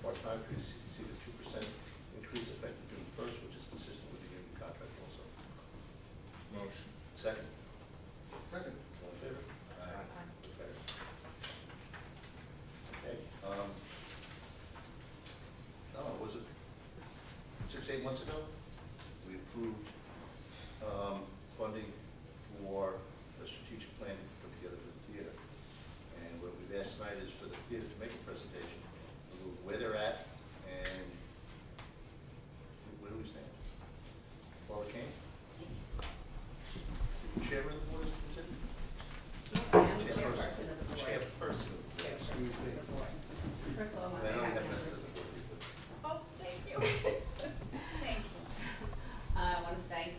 part-time to receive a 2% increase effective June 1st, which is consistent with the union contract also. Motion. Second. Second. All in favor? Aye. Okay. Was it 6-8 months ago? We approved funding for a strategic plan put together for the theater. And what we've asked tonight is for the theater to make a presentation of where they're at and where do we stand. Paula Kane? Chairman of the board, is it considered? Yes, I am the chairperson of the board. Chairperson of the board. Chairperson of the board. First of all, I want to I say know you happy have members of anniversary. the board here, but Oh, thank you. Thank you. I want to thank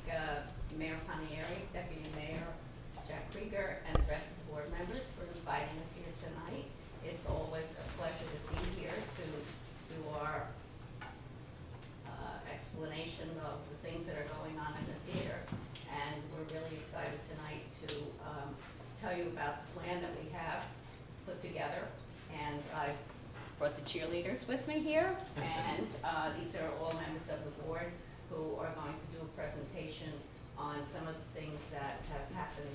Mayor Pontieri, Deputy Mayor Krieger, and the rest of the board members for inviting us here tonight. It's always a pleasure to be here to do our explanation of the things that are going on in the theater. And we're really excited tonight to tell you about the plan that we have put together. And I brought the cheerleaders with me here, and these are all members of the board who are going to do a presentation on some of the things that have happened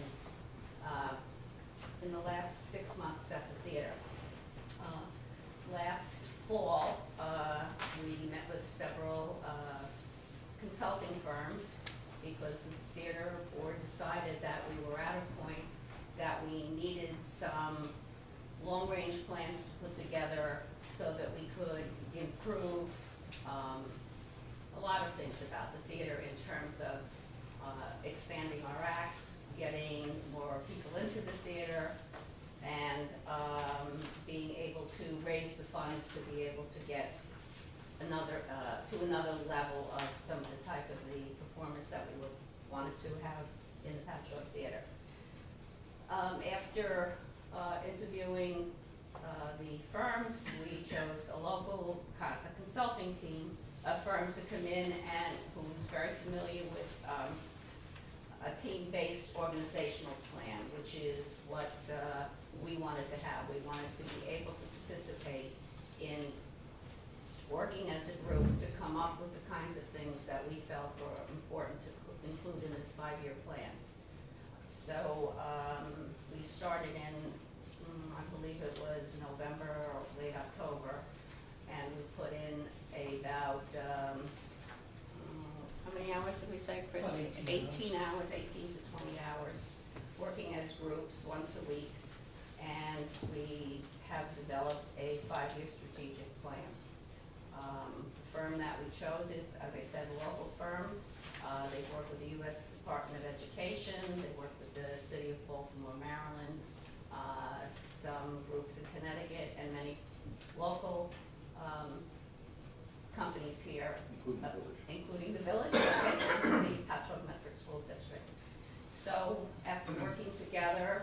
in the last 6 months at the theater. Last fall, we met with several consulting firms because the theater board decided that we were at a point that we needed some long-range plans to put together so that we could improve a lot of things about the theater in terms of expanding our acts, getting more people into the theater, and being able to raise the funds to be able to get another level of some of the type of the performance that we wanted to have in the Patchogue Theater. After interviewing the firms, we chose a local consulting team, a firm to come in and who was very familiar with a team-based organizational plan, which is what we wanted to have. We wanted to be able to participate in working as a group to come up with the kinds of things that we felt were important to include in this 5-year plan. So we started in, I believe it was November or late October, and we put in about, how many hours did we say, Chris? 18 hours, 18 to 20 hours, working as groups once a week, and we have developed a 5-year strategic plan. The firm that we chose is, as I said, a local firm. They work with the U.S. Department of Education, they work with the City of Baltimore, Maryland, some groups in Connecticut, and many local companies here, including the village, and the Patchogue Medford School District. So after working together,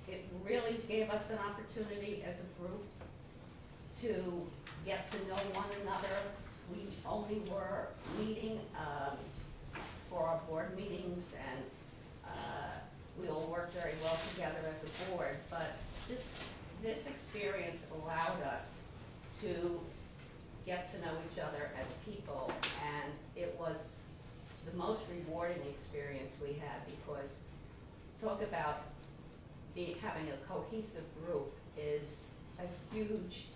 it really gave us an opportunity as a group to get to know one another. We only were meeting for our board meetings, and we all worked very well together as a board, but this experience allowed us to get to know each other as people, and it was the most rewarding experience we had, because talk about having a cohesive group is a huge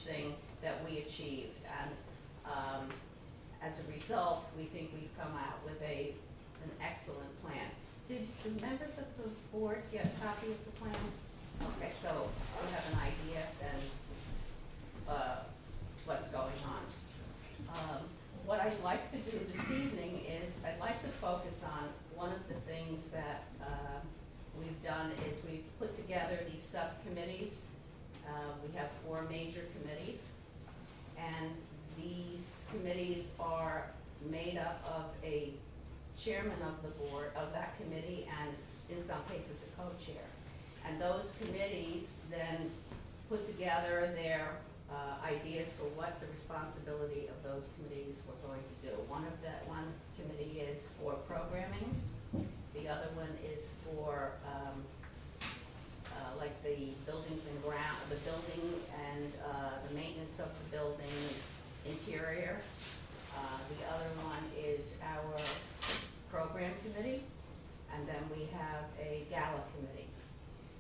thing that we achieved, and as a result, we think we've come out with an excellent plan. Did the members of the board get a copy of the plan? Okay, so we have an idea then what's going on. What I'd like to do this evening is I'd like to focus on one of the things that we've done is we've put together these subcommittees. We have 4 major committees, and these committees are made up of a chairman of the board of that committee, and in some cases a co-chair. And those committees then put together their ideas for what the responsibility of those committees were going to do. One committee is for programming. The other one is for like the buildings and ground, the building and of the building interior. The other one is our program committee, and then we have a gala committee.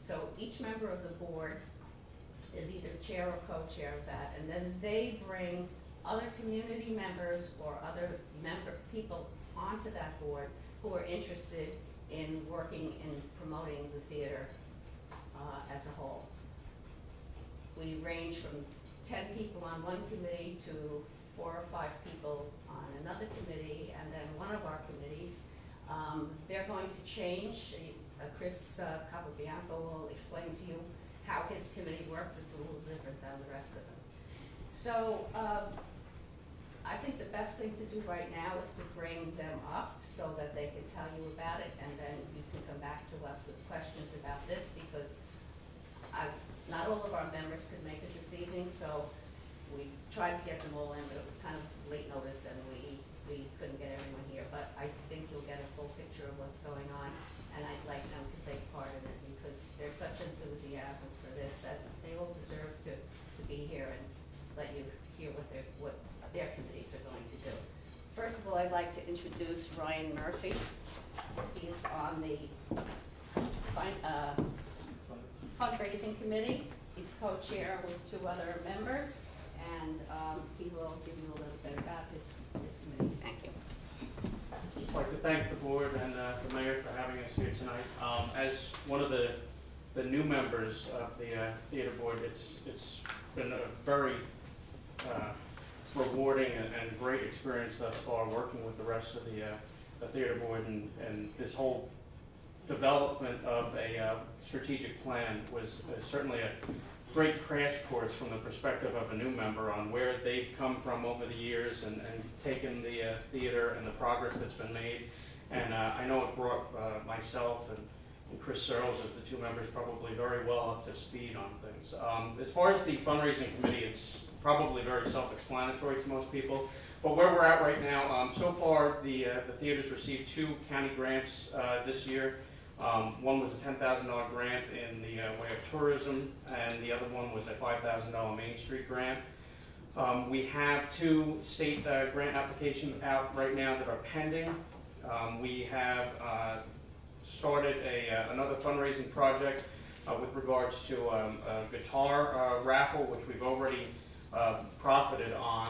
So each member of the board is either chair or co-chair of that, and then they bring other community members or other people onto that board who are interested in working and promoting the theater as a whole. We range from 10 people on one committee to 4 or 5 people on another committee, and then one of our committees, they're going to change. Chris Capobianco will explain to you how his committee works. It's a little different than the rest of them. So I think the best thing to do right now is to bring them up so that they can tell you about it, and then you can come back to us with questions about this, because not all of our members could make it this evening, so we tried to get them all in, but it was kind of late notice and we couldn't get everyone here. But I think you'll get a full picture of what's going on, and I'd like them to take part in it because there's such enthusiasm for this that they all deserve to be here and let you hear what their committees are going to do. First of all, I'd like to introduce Ryan Murphy. He is on the fundraising committee. He's co-chair with 2 other members, and he will give you a little bit about his committee. Thank you. I'd just like to thank the board and the mayor for having us here tonight. As one of the new members of the theater board, it's been a very rewarding and great experience thus far working with the rest of the theater board, and this whole development of a strategic plan was certainly a great crash course from the perspective of a new member on where they've come from over the years and taken the theater and the progress that's been made. And I know it brought myself and Chris Searles as the 2 members probably very well up to speed on things. As far as the fundraising committee, it's probably very self-explanatory to most people. But where we're at right now, so far the theater's received 2 county grants this year. One was a $10,000 grant in the way of tourism, and the other one was a $5,000 Main Street grant. We have 2 state grant applications out right now that are pending. We have started another fundraising project with regards to a guitar raffle, which we've already profited on.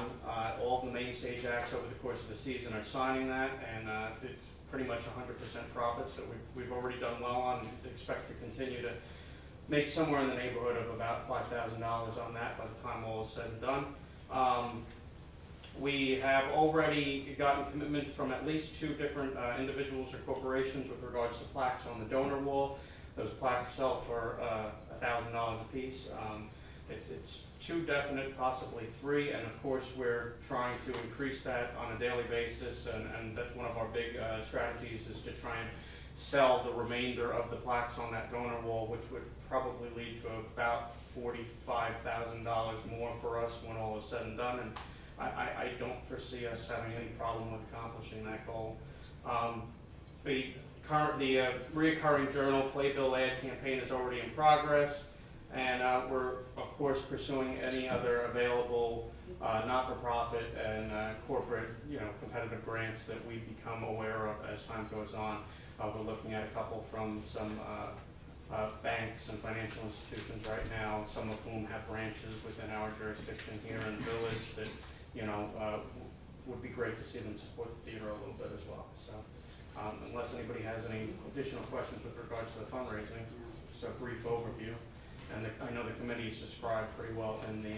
All of the main stage acts over the course of the season are signing that, and it's pretty much 100% profits that we've already done well on, and expect to continue to make somewhere in the neighborhood of about $5,000 on that by the time all is said and done. We have already gotten commitments from at least 2 different individuals or corporations with regards to plaques on the donor wall. Those plaques sell for $1,000 a piece. It's 2 definite, possibly 3, and of course we're trying to increase that on a daily basis, and that's one of our big strategies, is to try and sell the remainder of the plaques on that donor wall, which would probably lead to about $45,000 more for us when all is said and done, and I don't foresee us having any problem with accomplishing that goal. The reoccurring journal playbill ad campaign is already in progress. And we're, of course, pursuing any other available not-for-profit and corporate, competitive grants that we become aware of as time goes on. We're looking at a couple from some banks and financial institutions right now, some of whom have branches within our jurisdiction here in the village that, would be great to see them support the theater a little bit as well. So, unless anybody has any additional questions with regards to the fundraising, just a brief overview. And I know the committee is described pretty well in the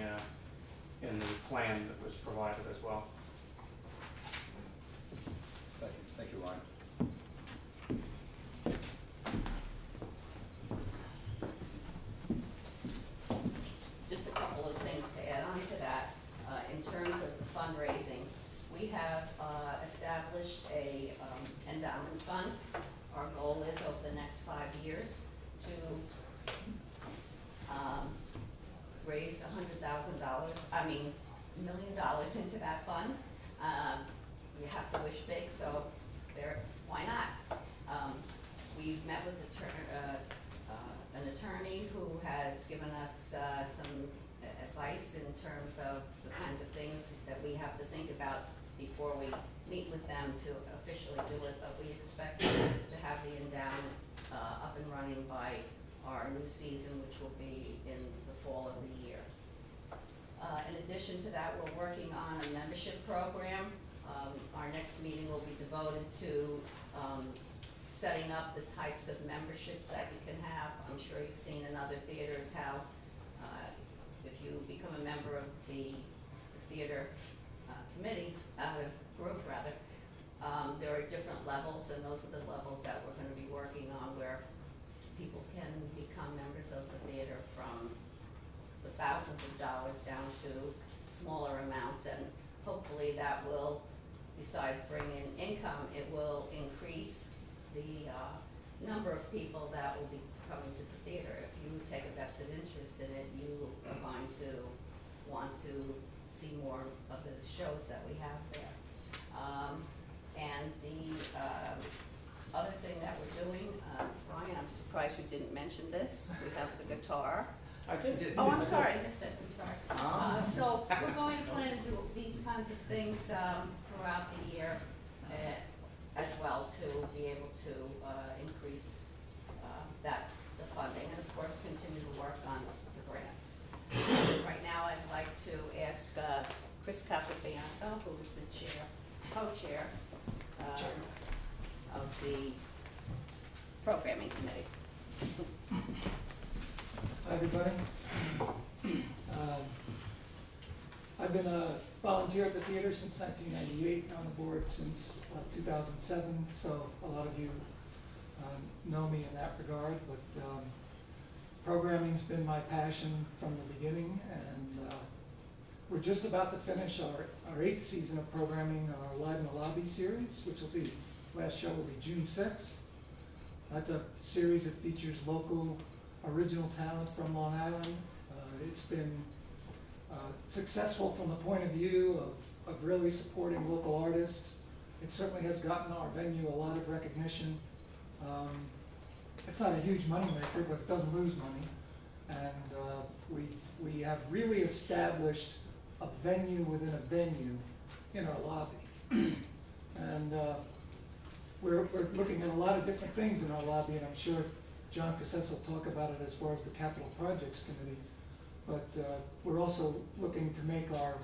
plan that was provided as well. Thank you, Ryan. Just a couple of things to add on to that. In terms of the fundraising, we have established a endowment fund. Our goal is over the next 5 years to raise $100,000, $1 million into that fund. You have to wish big, so why not? We've met with an attorney who has given us some advice advice in terms of the kinds of things that we have to think about before we meet with them to officially do it, but we expect to have the endowment up and running by our new season, which will be in the fall of the year. In addition to that, we're working on a membership program. Our next meeting will be devoted to setting up the types of memberships that you can have. I'm sure you've seen in other theaters how if you become a member of the theater committee, group rather, there are different levels, and those are the levels that we're going to be working on, where people can become members of the theater from the thousands of dollars down to smaller amounts, and hopefully that will, besides bringing in income, it will increase the number of people that will be coming to the theater. If you take a vested interest in it, you are going to want to see more of the shows that we have there. And the other thing that we're doing, Brian, I'm surprised you didn't mention this. We have the guitar. I did. Oh, I'm sorry, I missed it, I'm sorry. So we're going to plan to do these kinds of things throughout the year as well, to be able to increase the funding, and of course continue to work on the grants. Right now I'd like to ask Chris Capobianco, who is the co-chair of the programming committee. Hi, everybody. I've been a volunteer at the theater since 1998, on the board since 2007, so a lot of you know me in that regard, but programming's been my passion from the beginning, and we're just about to finish our 8th season of programming, our Live in the Lobby series, which will be, last show will be June 6th. That's a series that features local original talent from Long Island. It's been successful from the point of view of really supporting local artists. It certainly has gotten our venue a lot of recognition. It's not a huge money maker, but it doesn't lose money. And we have really established a venue within a venue in our lobby. And we're looking at a lot of different things in our lobby, and I'm sure John Cassese will talk about it as far as the Capital Projects Committee. But we're also looking to make our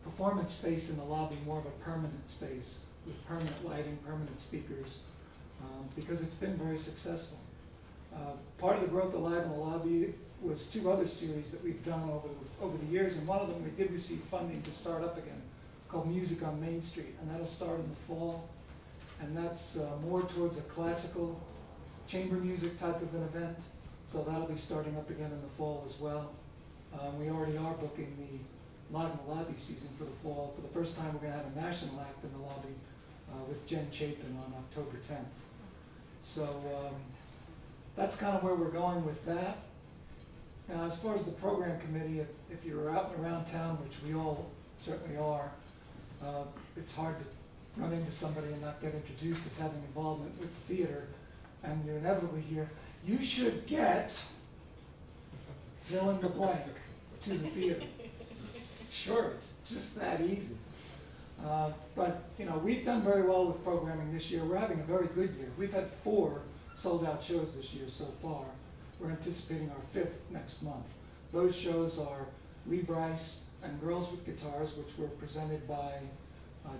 performance space in the lobby more of a permanent space with permanent lighting, permanent speakers, because it's been very successful. Part of the growth of Live in the Lobby was 2 other series that we've done over the years, and one of them we did receive funding to start up again, called Music on Main Street, and that'll start in the fall. And that's more towards a classical chamber music type of an event, so that'll be starting up again in the fall as well. We already are booking the Live in the Lobby season for the fall. For the first time, we're going to have a national act in the lobby with Jen Chapin on October 10th. So that's kind of where we're going with that. Now, as far as the program committee, if you're out and around town, which we all certainly are, it's hard to run into somebody and not get introduced as having involvement with the theater, and you inevitably hear, you should get fill in the blank to the theater. Sure, it's just that easy. But you know, we've done very well with programming this year. We're having a very good year. We've had 4 sold out shows this year so far. We're anticipating our 5th next month. Those shows are Lee Bryce and Girls with Guitars, which were presented by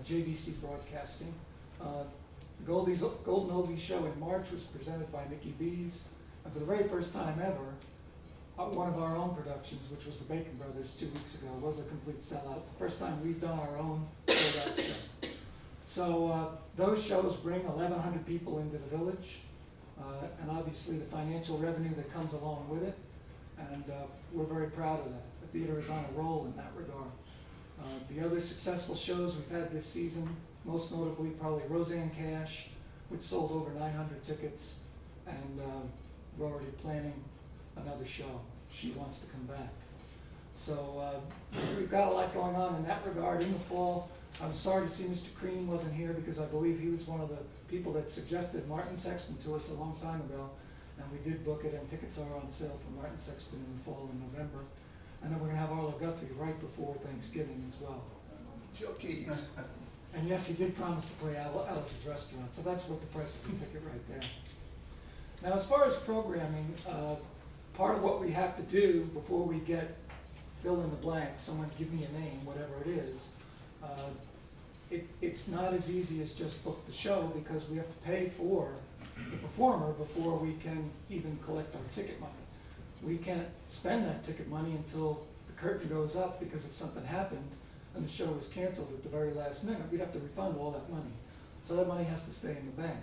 JVC Broadcasting. Golden Oldie show in March was presented by Mickey B's, and for the very first time ever, one of our own productions, which was the Bacon Brothers 2 weeks ago, was a complete sellout. It's the first time we've done our own sold-out show. So those shows bring 1,100 people into the village, and obviously the financial revenue that comes along with it, and we're very proud of that. The theater is on a roll in that regard. The other successful shows we've had this season, most notably probably Roseanne Cash, which sold over 900 tickets, and we're already planning another show. She wants to come back. So we've got a lot going on in that regard. In the fall, I'm sorry to see Mr. Crean wasn't here, because I believe he was one of the people that suggested Martin Sexton to us a long time ago, and we did book it, and tickets are on sale for Martin Sexton in the fall in November. And then we're going to have Arlo Guthrie Thanksgiving as well. Joe Keys. And yes, he did promise to play Alice's Restaurant, so that's what the price of the ticket right there. Now, as far as programming, part of what we have to do before we get fill in the blank, someone give me a name, whatever it is, it's not as easy as just book the show, because we have to pay for the performer before we can even collect our ticket money. We can't spend that ticket money until the curtain goes up, because if something happened and the show was canceled at the very last minute, we'd have to refund all that money. So that money has to stay in the bank.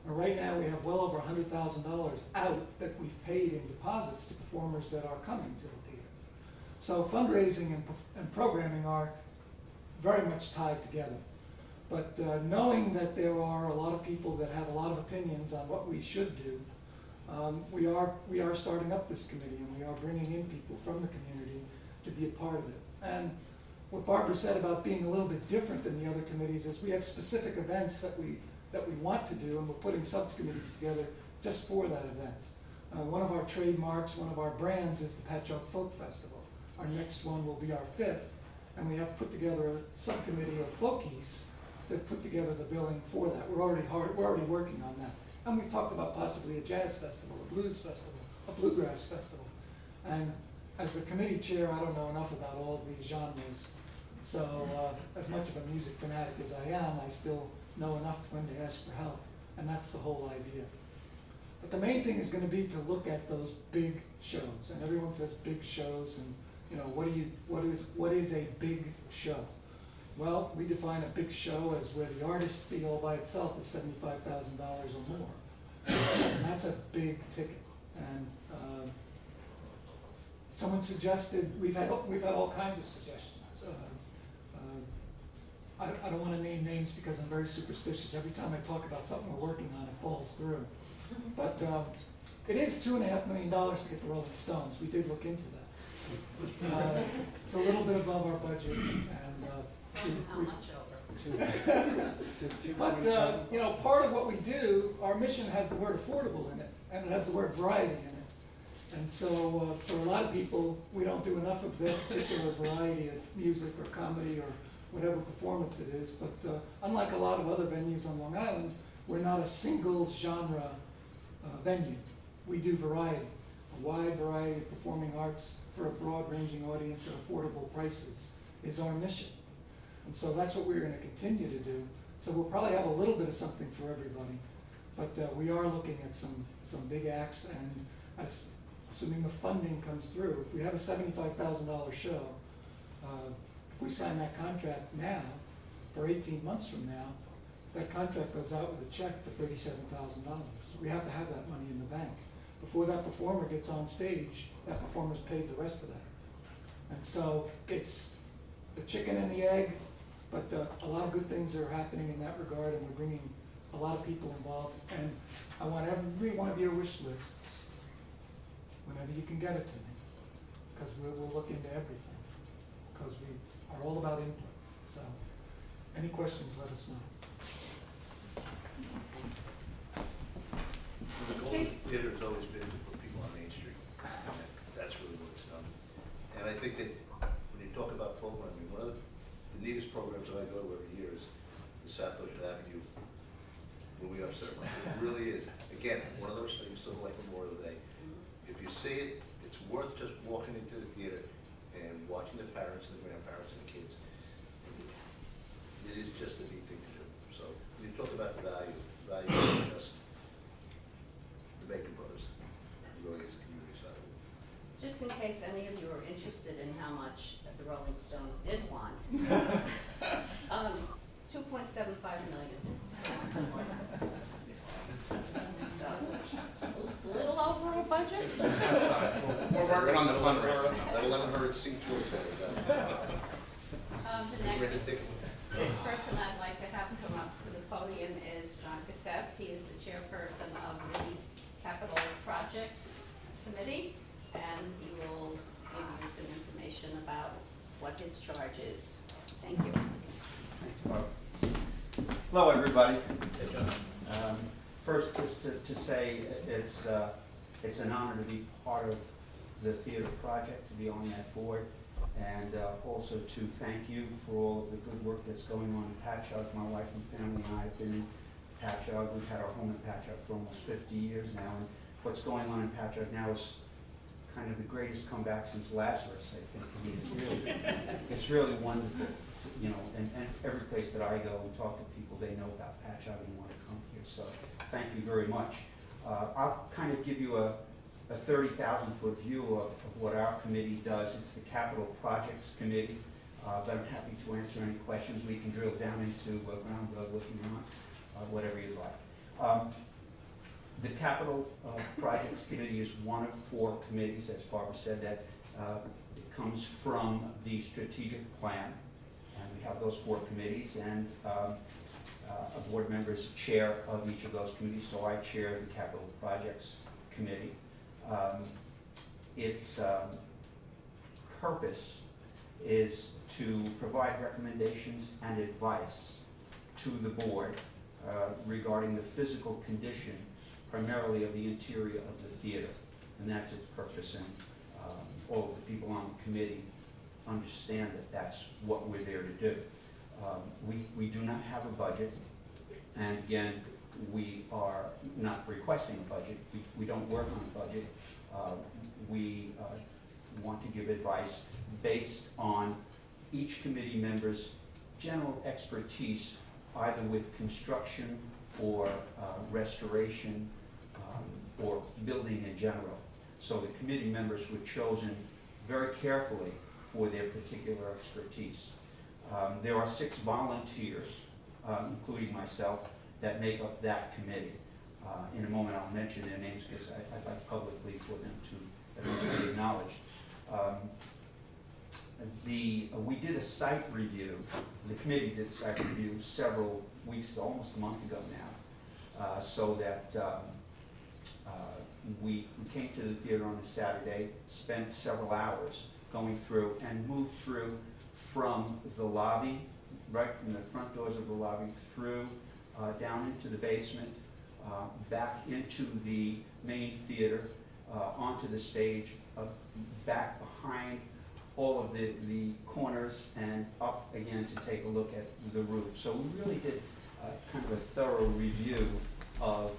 And right now we have well over $100,000 out that we've paid in deposits to performers that are coming to the theater. So fundraising and programming are very much tied together. But knowing that there are a lot of people that have a lot of opinions on what we should do, we are starting up this committee, and we are bringing in people from the community to be a part of it. And what Barbara said about being a little bit different than the other committees is we have specific events that we want to do, and we're putting subcommittees together just for that event. One of our trademarks, one of our brands is the Patchogue Folk Festival. Our next one will be our 5th, and we have put together a subcommittee of folkies to put together the billing for that. We're already working on that. And we've talked about possibly a jazz festival, a blues festival, a bluegrass festival. And as the committee chair, I don't know enough about all of these genres. So as much of a music fanatic as I am, I still know enough when to ask for help. And that's the whole idea. But the main thing is going to be to look at those big shows. And everyone says big shows, and you know, what is a big show? Well, we define a big show as where the artist fee all by itself is $75,000 or more. And that's a big ticket. And someone suggested, we've had all kinds of suggestions. I don't want to name names because I'm very superstitious. Every time I talk about something we're working on, it falls through. But it is $2.5 million to get the Rolling Stones. We did look into that. It's a little bit above our budget, and How much over? but you know, part of what we do, our mission has the word affordable in it, and it has the word variety in it. And so for a lot of people, we don't do enough of that particular variety of music or comedy or whatever performance it is. But unlike a lot of other venues on Long Island, we're not a single genre venue. We do variety, a wide variety of performing arts for a broad-ranging audience at affordable prices is our mission. And so that's what we're going to continue to do. So we'll probably have a little bit of something for everybody. But we are looking at some big acts, and assuming the funding comes through, if we have a $75,000 show, if we sign that contract now, for 18 months from now, that contract goes out with a check for $37,000. We have to have that money in the bank. Before that performer gets on stage, that performer's paid the rest of that. And so it's the chicken and the egg, but a lot of good things are happening in that regard, and we're bringing a lot of people involved. And I want every one of your wish lists, whenever you can get it to me, because we'll look into everything, because we are all about input. So any questions, let us know. The goal of the theater has always been to put people on Main Street. And that's really what it's done. And I think that when you talk about programming, one of the neatest programs that I go to every year is the South Ocean Avenue movie up ceremony. It really is. Again, one of those things, sort of like Memorial Day. If you see it, it's worth just walking into the theater and watching the parents and the grandparents and the kids. It is just a neat thing to do. So when you talk about the value is just the Bacon Brothers. It really is a community side of it. Just in case any of you are interested in how much the Rolling Stones did want, 2.75 million. So, a little over our budget. We're working on the fundraiser. That 1,100 seat tour. The next person I'd like to have come up to the podium is John Cassese. He is the chairperson of the Capital Projects Committee, and he will give you some information about what his charge is. Thank you. Hello, everybody. First, just to say it's an honor to be part of the theater project, to be on that board, and also to thank you for all of the good work that's going on in Patchogue. My wife and family and I have been in Patchogue. We've had our home in Patchogue for almost 50 years now, and what's going on in Patchogue now is kind of the greatest comeback since Lazarus, I think. I mean, it's really wonderful, you know, and every place that I go and talk to people, they know about Patchogue and want to come here, so thank you very much. I'll kind of give you a 30,000-foot view of what our committee does. It's the Capital Projects Committee, but I'm happy to answer any questions. We can drill down into ground level if you want, whatever you'd like. The Capital Projects Committee is one of 4 committees, as Barbara said, that it comes from the strategic plan. And we have those 4 committees, and a board member is chair of each of those committees, so I chair the Capital Projects Committee. Its purpose is to provide recommendations and advice to the board regarding the physical condition primarily of the interior of the theater, and that's its purpose, and all of the people on the committee understand that that's what we're there to do. We do not have a budget, and again, we are not requesting a budget. We don't work on a budget. We want to give advice based on each committee member's general expertise, either with construction or restoration or building in general. So the committee members were chosen very carefully for their particular expertise. There are 6 volunteers, including myself, that make up that committee. In a moment I'll mention their names because I'd like publicly for them to at least be acknowledged. We did a site review, the committee did a site review several weeks ago, almost a month ago now, so that we came to the theater on a Saturday, spent several hours going through and moved through from the lobby, right from the front doors of the lobby through down into the basement, back into the main theater, onto the stage, back behind all of the corners and up again to take a look at the roof. So we really did kind of a thorough review of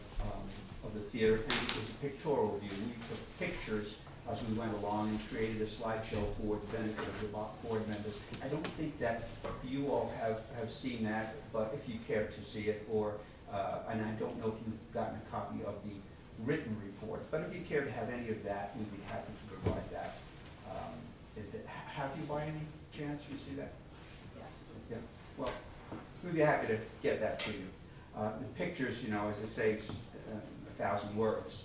the theater, and it was a pictorial review. We took pictures as we went along and created a slideshow for the benefit of the board members. I don't think that you all have seen that, but if you care to see it, or and I don't know if you've gotten a copy of the written report, but if you care to have any of that, we'd be happy to provide that. Have you by any chance you see that? Yes. Yeah. Well, we'd be happy to get that to you. The pictures, you know, as I say, 1,000 words.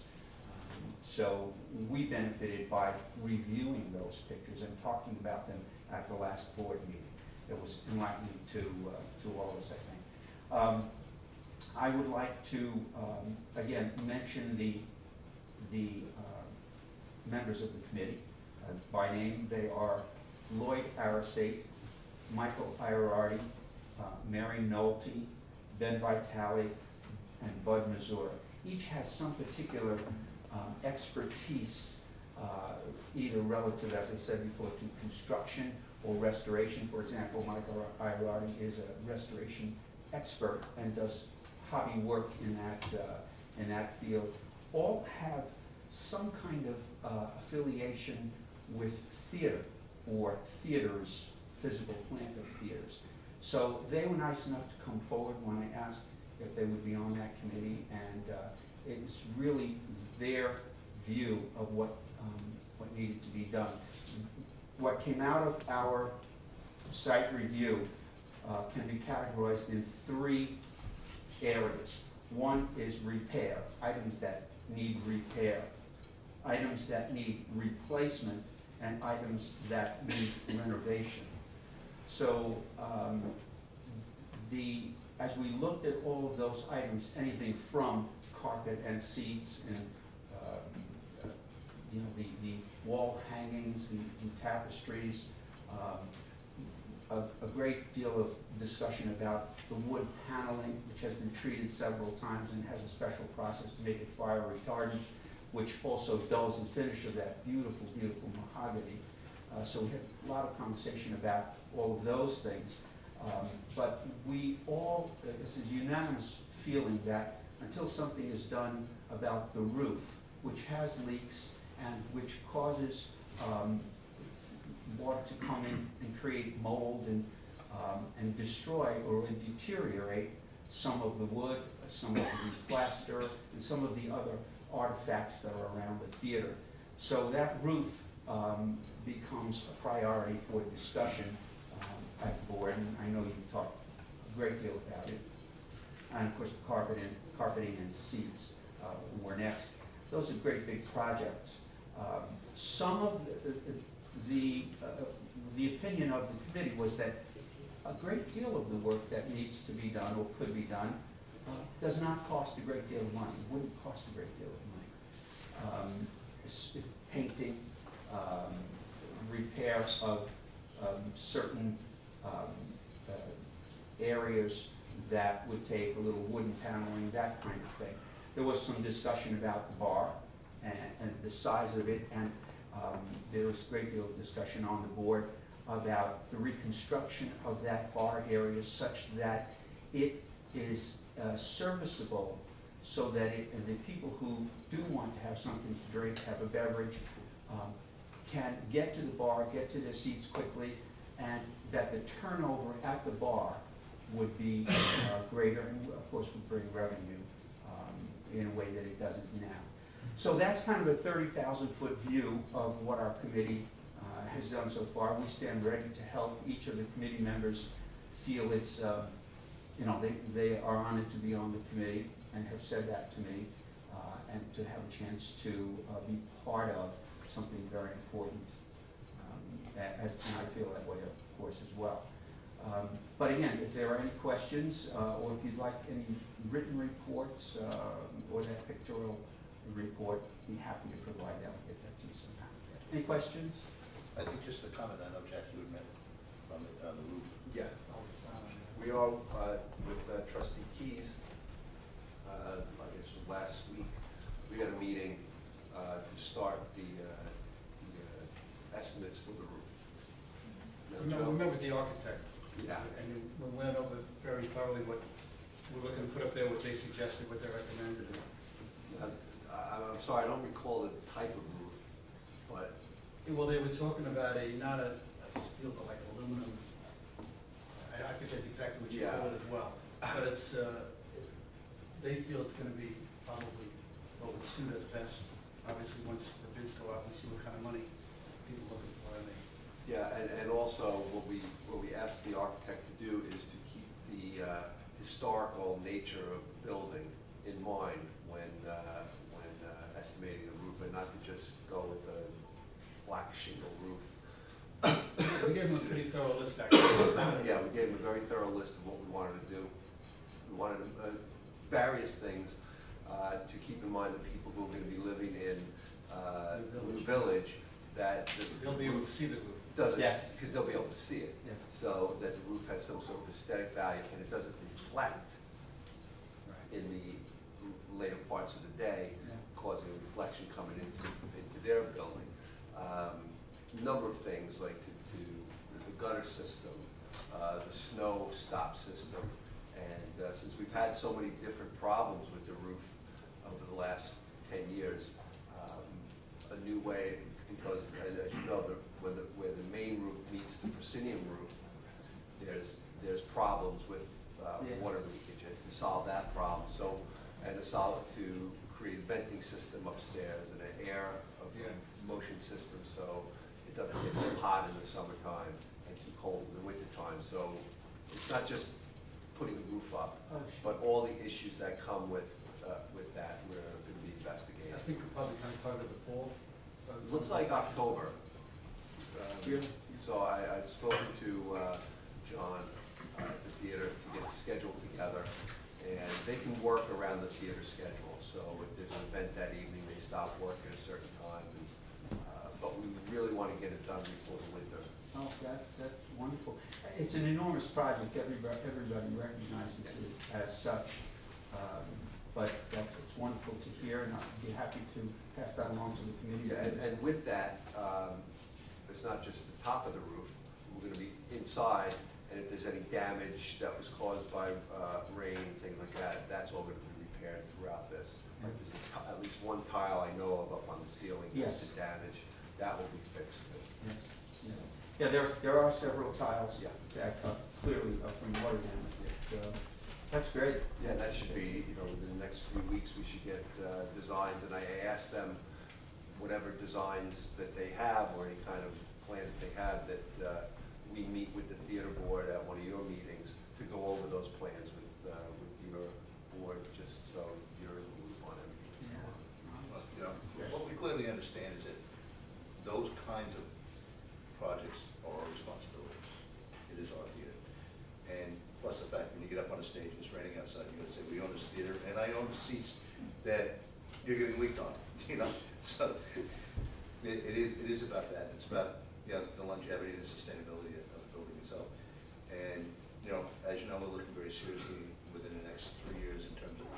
So we benefited by reviewing those pictures and talking about them at the last board meeting. It was enlightening to all of us, I think. I would like to, again, mention the members of the committee. By name, they are Lloyd Arasate, Michael Ierardi, Mary Nolte, Ben Vitale, and Bud Mazur. Each has some particular expertise, either relative, as I said before, to construction or restoration. For example, Michael Ierardi is a restoration expert and does hobby work in that field. All have some kind of affiliation with theater or theaters, physical plant of theaters. So they were nice enough to come forward when I asked if they would be on that committee, and it was really their view of what needed to be done. What came out of our site review can be categorized in 3 areas. One is repair, items that need repair, items that need replacement, and items that need renovation. So as we looked at all of those items, anything from carpet and seats and you know, the wall hangings, the tapestries, a great deal of discussion about the wood paneling, which has been treated several times and has a special process to make it fire retardant, which also dulls the finish of that beautiful, beautiful mahogany. So we had a lot of conversation about all of those things. But we all, this is unanimous feeling that until something is done about the roof, which has leaks and which causes water to come in and create mold and destroy or deteriorate some of the wood, some of the plaster, and some of the other artifacts that are around the theater. So that roof becomes a priority for discussion at the board, and I know you've talked a great deal about it. And of course, the carpeting and seats were next. Those are great big projects. Some of the opinion of the committee was that a great deal of the work that needs to be done or could be done does not cost a great deal of money. It wouldn't cost a great deal of money. It's painting, repair of certain areas that would take a little wooden paneling, that kind of thing. There was some discussion about the bar and the size of it, and there was a great deal of discussion on the board about the reconstruction of that bar area such that it is serviceable, so that the people who do want to have something to drink, have a beverage, can get to the bar, get to their seats quickly, and that the turnover at the bar would be greater, and of course would bring revenue in a way that it doesn't now. So that's kind of a 30,000-foot view of what our committee has done so far. We stand ready to help each of the committee members feel it's, they are honored to be on the committee and have said that to me, and to have a chance to be part of something very important, and I feel that way, of course, as well. But again, if there are any questions, or if you'd like any written reports, or that pictorial report, be happy to provide that. We'll get that to you sometime. Any questions? I think just a comment, I know Jack, you had met on the roof. Yeah. We are with Trustee Keys, I guess last week, we had a meeting to start the estimates for the roof. We met with the architect. Yeah. And we went over very thoroughly what we're looking to put up there, what they suggested, what they recommended. I'm sorry, I don't recall the type of roof, but Well, they were talking about not a steel, but like aluminum. I forget exactly what you call it as well. But it's, they feel it's gonna be probably what would suit us best. Obviously, once the bids go out, we see what kind of money people are looking for, and they. yeah, and also what we asked the architect to do is to keep the historical nature of the building in mind when estimating the roof, and not to just go with a black shingle roof. We gave them a pretty thorough list, actually. Yeah, we gave them a very thorough list of what we wanted to do. We wanted various things to keep in mind the people who are going to be living in New Village, that They'll be able to see the roof. doesn't, Yes. because they'll be able to see it. Yes. So that the roof has some sort of aesthetic value, and it doesn't reflect in the later parts of the day, causing a reflection coming into their building. Number of things like the gutter system, the snow stop system, and since we've had so many different problems with the roof over the last 10 years, a new way, because as you know, where the main roof meets the proscenium roof, there's problems with water leakage, and to solve that problem, and to create a venting system upstairs and an air motion system, so it doesn't get too hot in the summertime and too cold in the wintertime. So it's not just putting the roof up, but all the issues that come with that we're going to be investigating. I think we're probably kind of targeted the fall. It looks like October. So I've spoken to John at the theater to get the schedule together, and they can work around the theater schedule. So if there's an event that evening, they stop work at a certain time. But we really want to get it done before the winter. Oh, that's wonderful. It's an enormous project. Everybody recognizes it as such. But it's wonderful to hear, and I'd be happy to pass that along to the committee. Yeah, and with that, it's not just the top of the roof, we're gonna be inside, and if there's any damage that was caused by rain, things like that, that's all gonna be repaired throughout this. Like there's at least one tile I know of up on the ceiling that's been damaged, that will be fixed. Yes, yes. Yeah, there are several tiles Yeah. that clearly are from water damage. That's great. Yeah, that should be, within the next few weeks, we should get designs, and I asked them whatever designs that they have, or any kind of plans that they have, that we meet with the theater board at one of your meetings to go over those plans with your board, just so you're in the loop on everything that's going on. What we clearly understand is that those kinds of projects are our responsibility. It is our theater. And plus the fact, when you get up on a stage and it's raining outside, you're gonna say, we own this theater, and I own the seats that you're getting leaked on, So it is about that. It's about, the longevity and the sustainability of the building itself. And, as you know, we're looking very seriously within the next 3 years in terms of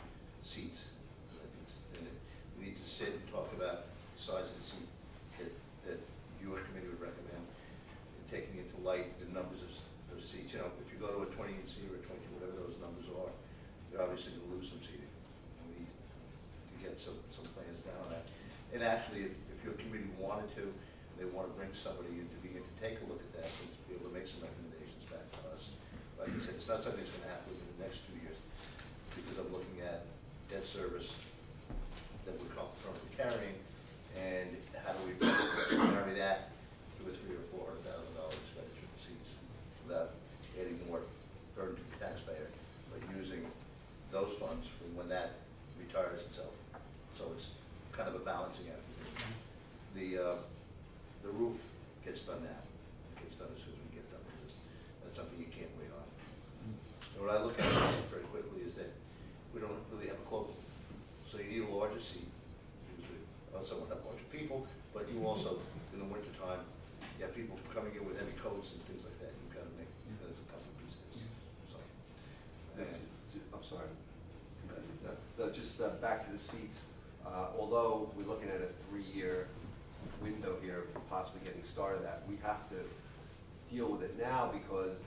seats. I think we need to sit and talk about the size of the seat that your committee would recommend, and taking into light the numbers of seats. If you go to a 20 seat or a 22, whatever those numbers are, you're obviously going to lose some seating. And we need to get some plans down on that. And actually, if your committee wanted to, they want to bring somebody in to begin to take a look at that and to be able to make some recommendations back to us. Like I said, it's not something that's going to happen within the next 2 years, because I'm looking at debt service that we're currently carrying, and how do we marry that to a $300,000 or $400,000 expenditure for seats without adding more burden to the taxpayer, but using those funds for when that retires itself. So it's kind of a balancing act. The roof gets done now. It gets done as soon as we get done, because that's something you can't wait on. And what I look at very quickly is that we don't really have a cloakroom. So you need a larger seat. Usually, somewhat have larger people, but you also, in the wintertime, you have people coming in with heavy coats and things like that. You've got to make, that's a tougher piece of this. So, and I'm sorry. Just back to the seats. Although we're looking at a 3-year window here for possibly getting started that, we have to deal with it now, because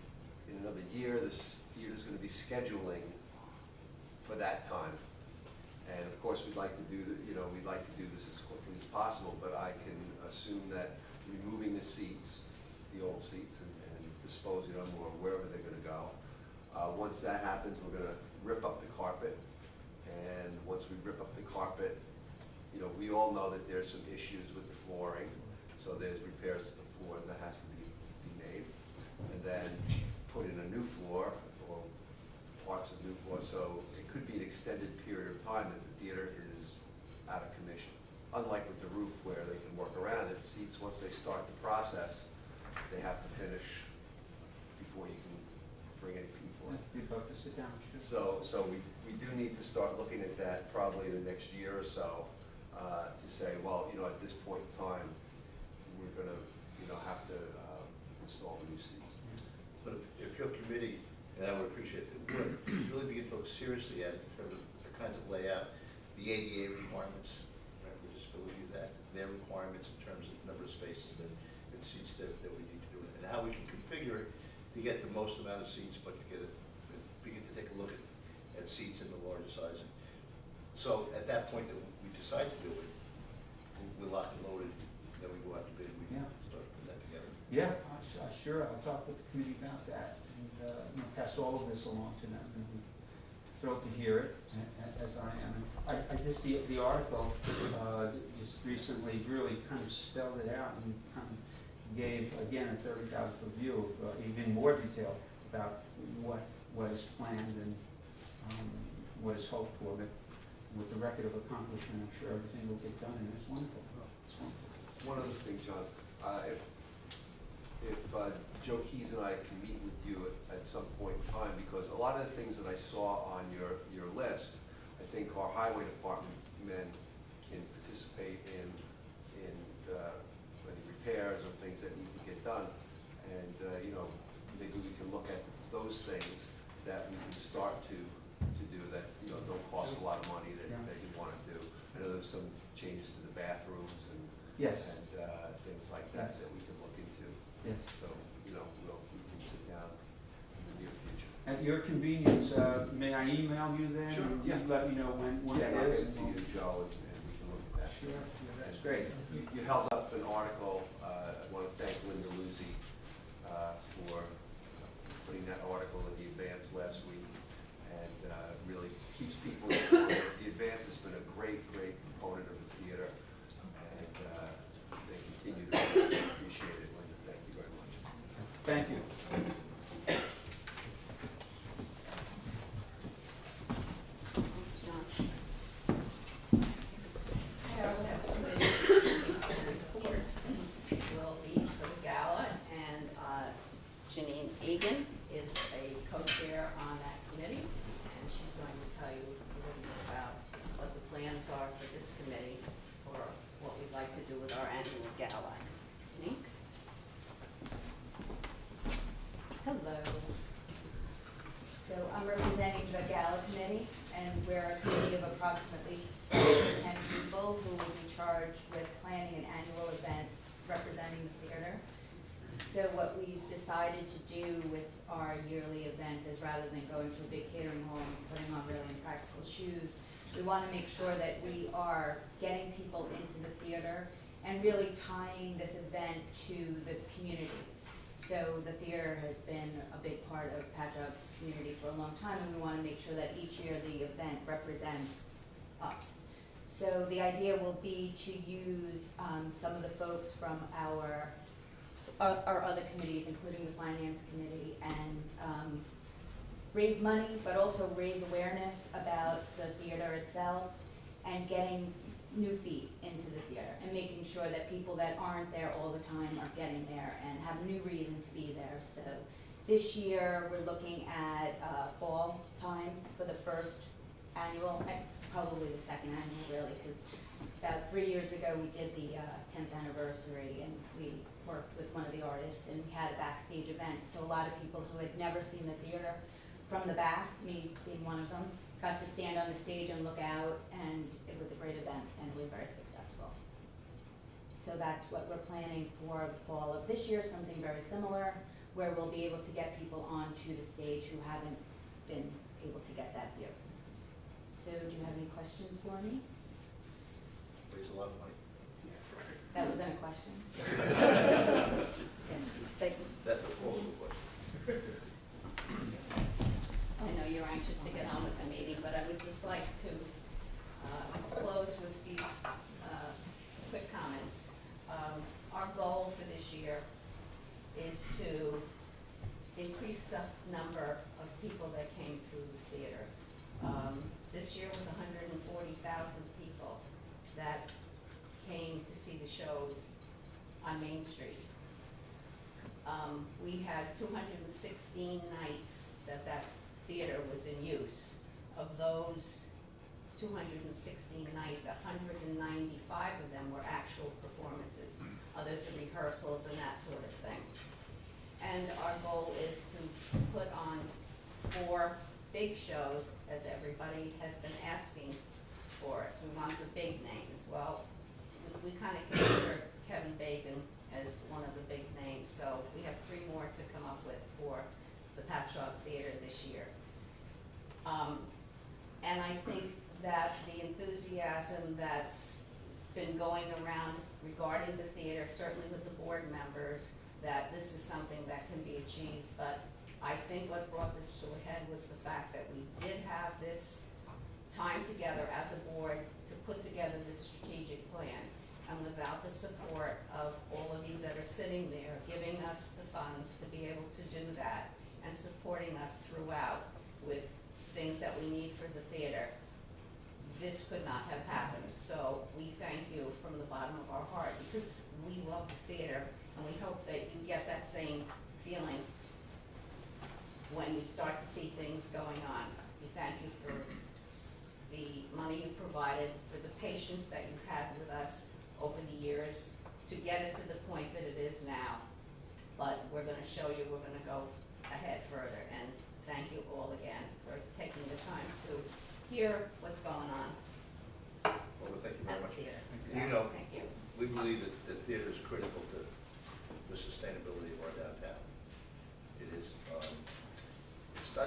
in another year, this theater is going to be scheduling for that time. And of course, we'd like to do this as quickly as possible, but I can assume that removing the seats, the old seats, and disposing of them or wherever they're going to go. Once that happens, we're going to rip up the carpet. And once we rip up the carpet, we all know that there's some issues with the flooring. So there's repairs to the floors that has to be made. And then put in a new floor, or parts of new floor. So it could be an extended period of time that the theater is out of commission. Unlike with the roof, where they can work around it, seats, once they start the process, they have to finish before you can bring any people in. You'd love to sit down, sure. So we do need to start looking at that probably in the next year or so, to say, well, at this point in time, we're gonna, have to install the new seats. But if your committee, and I would appreciate that, would really begin to look seriously at it in terms of the kinds of layout, the ADA requirements, right, the Disabilities Act, their requirements in terms of number of spaces and seats that we need to do, and how we can configure it to get the most amount of seats, but to begin to take a look at seats in the larger size. So at that point that we decide to do it, we're locked and loaded, then we go out to bid, we start putting that together. Yeah, sure, I'll talk with the committee about that, and pass all of this along to them. And I'm thrilled to hear it, as I am. I just, the article just recently really kind of spelled it out, and kind of gave, again, a 30,000-foot view of even more detail about what is planned and what is hoped for. But with the record of accomplishment, I'm sure everything will get done, and it's wonderful. It's wonderful. One other thing, John, if Joe Keys and I can meet with you at some point in time, because a lot of the things that I saw on your list, I think our highway department men can participate in any repairs or things that need to get done. And maybe we can look at those things that we can start to do that don't cost a lot of money that you want to do. I know there's some changes to the bathrooms and yes, and things like that that we can look into Yes. So, we can sit down in the near future. At your convenience, may I email you then? Sure, And yeah. you let me know when Yeah, it I'll is? get it to you, Joe, and we can look at that. Sure, yeah, that's great. You held up an article, I want to thank Linda Luzzi for putting that article in the Advance last week, and really keeps people informed. The Advance has been a great component of the theater, and they continue to appreciate it, Linda. Thank you very much. Thank you. Our last committee report will be for the Gala, and Jennine Egan is a co-chair on that committee, and she's going to tell you a little bit about what the plans are for this committee for what we'd like to do with our annual Gala. Jennine? Hello. So I'm representing the Gala Committee, and we're a committee of approximately 7 to 10 people who will be charged with planning an annual event representing the theater. So what we've decided to do with our yearly event is, rather than going to a big catering hall and putting on really impractical shoes, we want to make sure that we are getting people into the theater and really tying this event to the community. So the theater has been a big part of Patchogue's community for a long time, and we want to make sure that each year the event represents us. So the idea will be to use some of the folks from our other committees, including the Finance Committee, and raise money, but also raise awareness about the theater itself, and getting new feet into the theater, and making sure that people that aren't there all the time are getting there and have a new reason to be there. So this year, we're looking at fall time for the first annual, probably the second annual really, because about 3 years ago, we did the 10th anniversary, and we worked with one of the artists, and we had a backstage event. So a lot of people who had never seen the theater from the back, me being one of them, got to stand on the stage and look out, and it was a great event, and it was very successful. So that's what we're planning for the fall of this year, something very similar, where we'll be able to get people onto the stage who haven't been able to get that view. So do you have any questions for me? Raise a lot of money. That wasn't a question. Thanks. That's a formal question. I know you're anxious to get on with the meeting, but I would just like to close with these quick comments. Our goal for this year is to increase the number of people that came through the theater. This year was 140,000 people that came to see the shows on Main Street. We had 216 nights that theater was in use. Of those 216 nights, 195 of them were actual performances. Others are rehearsals and that sort of thing. And our goal is to put on 4 big shows, as everybody has been asking for us. We want the big names. Well, we kind of consider Kevin Bacon as one of the big names, so we have 3 more to come up with for the Patchogue Theater this year. And I think that the enthusiasm that's been going around regarding the theater, certainly with the board members, that this is something that can be achieved. But I think what brought this to a head was the fact that we did have this time together as a board to put together this strategic plan. And without the support of all of you that are sitting there, giving us the funds to be able to do that, and supporting us throughout with things that we need for the theater, this could not have happened. So we thank you from the bottom of our heart, because we love the theater, and we hope that you get that same feeling when you start to see things going on. We thank you for the money you provided, for the patience that you've had with us over the years to get it to the point that it is now. But we're going to show you we're going to go ahead further, and thank you all again for taking the time to hear what's going on Well, thank you very at the much. theater. You know, Thank you. we believe that theater is critical to the sustainability of our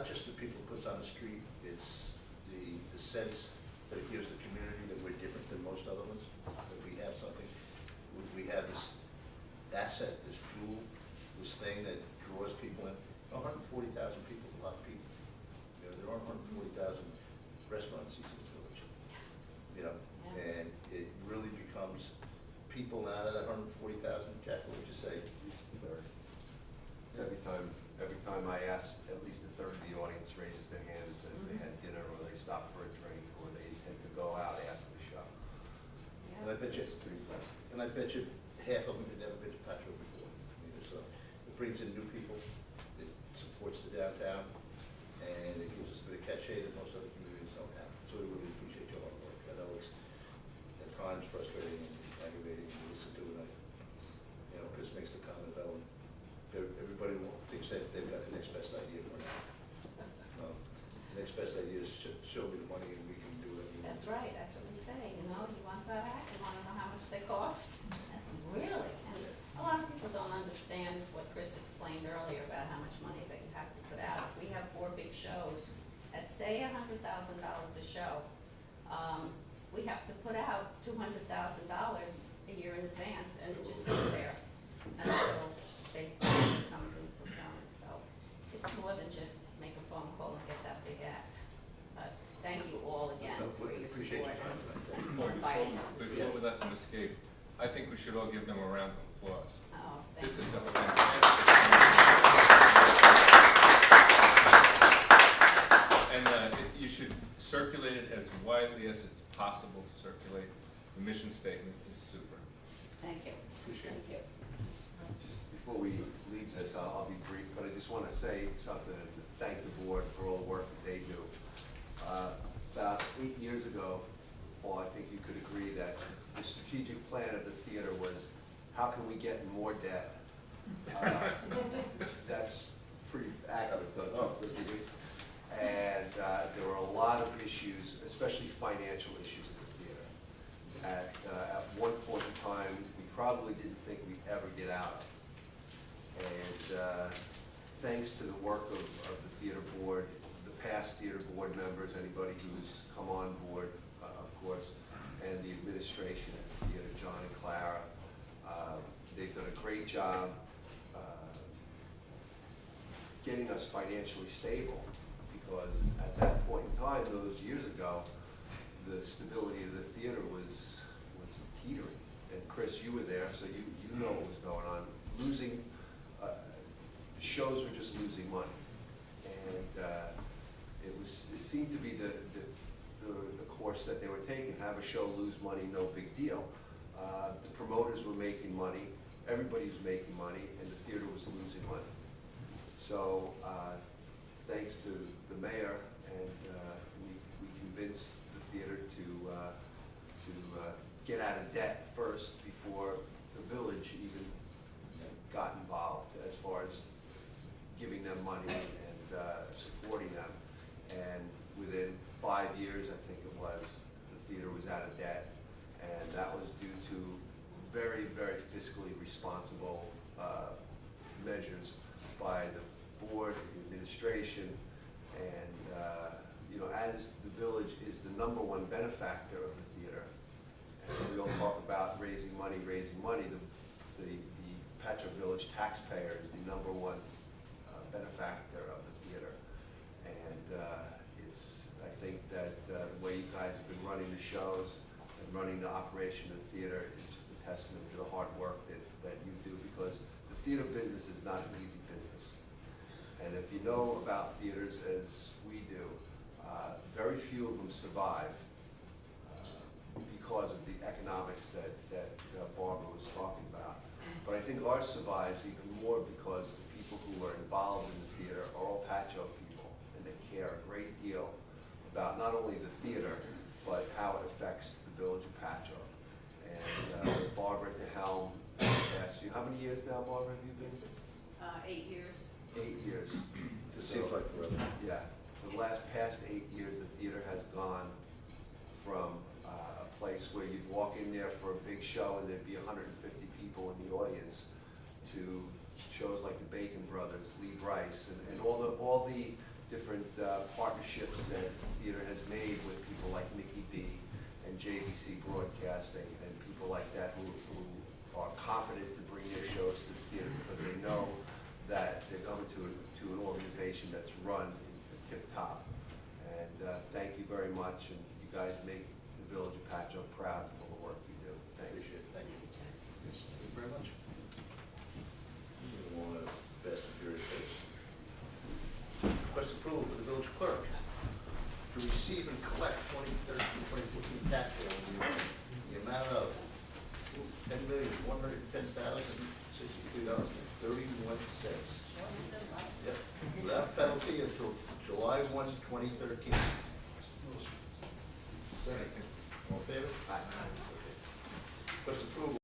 not just the people it puts on the street, it's the sense that it gives the community that we're different than most other ones, that we have something. We have this asset, this jewel, this thing that draws people in. 140,000 people, is a lot of people. You know, there aren't 140,000 restaurant seats in this village. You know, and it really becomes people out of that 140,000. Jack, what would you say? Every time I ask, at least a third of the audience raises their hand and says they had dinner, or they stopped for a drink, or they intend to go out after the show. And I bet you, It's pretty impressive. and I bet you half of them had never been to Patchogue before. Either. So it brings in new people, it supports the downtown, and it gives us a bit of cachet that most other communities don't have. So we really appreciate your hard work. I know it's at times frustrating and aggravating to listen to, and you know, Chris makes the comment about when everybody thinks that they've got the next best idea for now. The next best idea is show me the money and we can do it. That's right, that's what we say, you know, you want that, you wanna know how much they cost? Really, and a lot of people don't understand what Chris explained earlier about how much money that you have to put out. If we have 4 big shows at say $100,000 a show, we have to put out $200,000 a year in advance, and it just sits there until they come to fulfillment. So it's more than just make a phone call and get that big act. But thank you all again No, for we your appreciate your support time tonight. and for inviting us to see Before it. we let them escape, I think we should all give them a round of applause. Oh, thank This you. is a fantastic. And you should circulate it as widely as it's possible to circulate. The mission statement is super. Thank you. Appreciate it. Thank you. Just before we leave this, I'll be brief, but I just want to say something and thank the board for all the work that they do. About 8 years ago, Paul, I think you could agree that the strategic plan of the theater was, how can we get in more debt? That's pretty accurate, don't you agree? And there were a lot of issues, especially financial issues at the theater. At one point in time, we probably didn't think we'd ever get out of. And thanks to the work of the theater board, the past theater board members, anybody who's come on board, of course, and the administration at the theater, John and Clara, they've done a great job getting us financially stable, because at that point in time, those years ago, the stability of the theater was teetering. And Chris, you were there, so you know what was going on. Losing, shows were just losing money. And it seemed to be the course that they were taking. Have a show lose money, no big deal. The promoters were making money, everybody was making money, and the theater was losing money. So thanks to the mayor, and we convinced the theater to get out of debt first before the village even got involved as far as giving them money and supporting them. And within 5 years, I think it was, the theater was out of debt, and that was due to very, very fiscally responsible measures by the board, the administration, and you know, as the village is the #1 benefactor of the theater, and we all talk about raising money, the Patchogue Village taxpayer is the #1 benefactor of the theater. And I think that the way you guys have been running the shows and running the operation of the theater is just a testament to the hard work that you do, because the theater business is not an easy business. And if you know about theaters as we do, very few of them survive because of the economics that Barbara was talking about. But I think ours survives even more because the people who are involved in the theater are all Patchogue people, and they care a great deal about not only the theater, but how it affects the village of Patchogue. And Barbara at the helm, how many years now, Barbara, have you been? This is 8 years. 8 years. It seems like forever. Yeah, for the past 8 years, the theater has gone from a place where you'd walk in there for a big show and there'd be 150 people in the audience, to shows like the Bacon Brothers, Lee Brice, and all the different partnerships that the theater has made with people like Mickey B and JVC Broadcasting and people like that who are confident to bring their shows to the theater because they know that they're coming to an organization that's run tip-top. And thank you very much, and you guys make the village of Patchogue proud for the work you do. Thanks. Appreciate it. Thank you. Thank you very much. Moving on to Fast and Furious Pace. Request approval for the village clerk to receive and collect 2013-2014 tax bill in the amount of $10,110,063.31. Yep, without penalty until July 1, 2013. Second. All in favor? Aye. Request approval